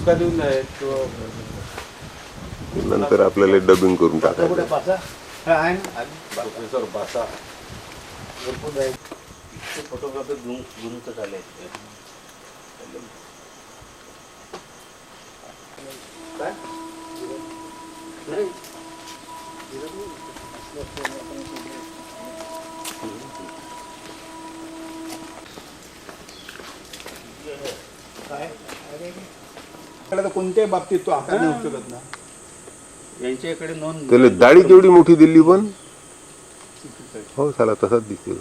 ठसका देऊन आहे तो नंतर आपल्याला डबिंग करून टाकायचं. प्रोफेसर बासा भरपूर आहे. फोटोग्राफी गुरुच झाले. काय नाही तर कोणत्याही बाबतीत तो आकार देऊ शकत ना. यांच्याकडे नोंद त्याला दाढी केवढी मोठी दिली पण हो झाला तसाच दिसते.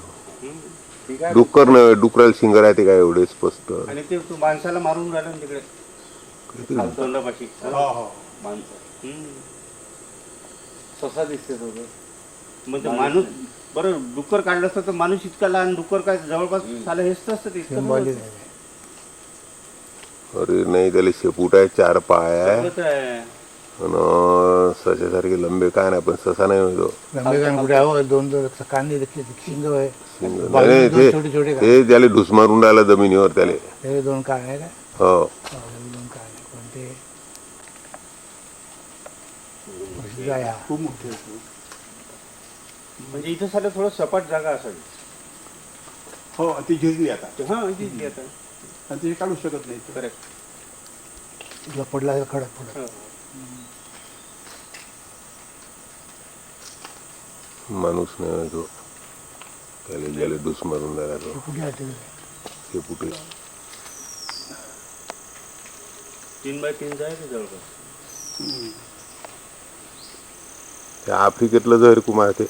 ठीक आहे. डुक्कर न डुकराला शिंगर आहे ते काय एवढे स्पष्ट. आणि ते तू माणसाला मारून राहिला ना तिकडे तोंडापाशी माणसं ससा दिसते तो. म्हणजे माणूस बरं डुक्कर काढलं असतं तर माणूस इतका लहान डुक्कर काय जवळपास झालं हेच असतं ते इतकं अरे नाही त्याला शेपूट आहे, 4 पाय आहे सगळंच आहे. आणि सशासारखे लंबे काय नाही पण ससा नाही होतो. दोन कांदे शिंग आहे. नाही ते त्याला ढुस मारून राहिला जमिनीवर त्याला. दोन कान आहे का? हो दोन कान आहे. कोणते खूप मोठे म्हणजे इथं साधं थोडं सपाट जागा असावी. हो ती झिजली आता हा इथे आता आणि ती काढू शकत नाही. करेक्ट. पडला खडक पडत. माणूस नाही तो त्याला ज्याला ढुस मारून राहिला तो कुठे आहे ते? शेपूट 3x3 आहे ते जवळपास. त्या आफ्रिकेतलं जर कुमार ते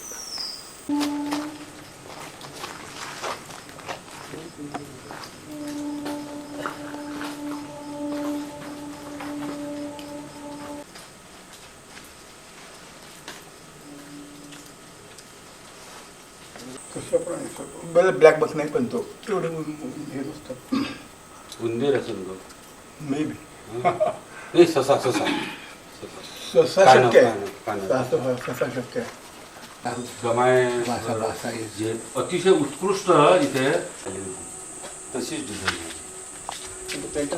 ब्लॅक बस नाही पण तो तेवढे हे नसतं. उंदीर असेल तो. मे बी नाही ससा ससा ससा कानं, शक्य आहे. कानं, कानं. ससा शक्य आहे. गमाय भाषा भाषा आहे. जे अतिशय उत्कृष्ट इथे तशीच डिझाईन पेंट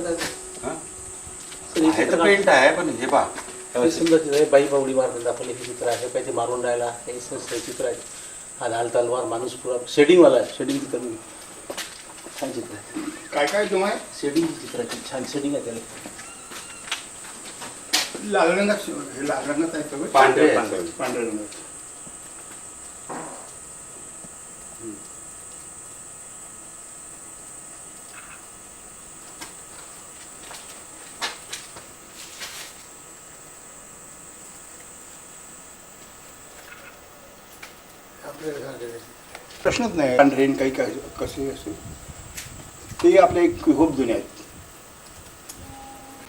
आहे पण हे पहा समजा तिथे बाई बावडी मारून दाखवले हे चित्र आहे पाहिजे मारून राहिला हे चित्र आहे. हा लाल तलवार माणूस पुरा शेडिंगवाला आहे. शेडिंग चित्र छान चित्र आहे. काय काय तुम्हाला शेडिंग चित्राची छान शेडिंग आहे त्याला. लाल रंगात आहे सगळं. पांढरे पांढऱ्या रंगात. प्रश्नच नाही. पांढरेन काही काय कसे असेल ते आपले खूप जुने आहेत.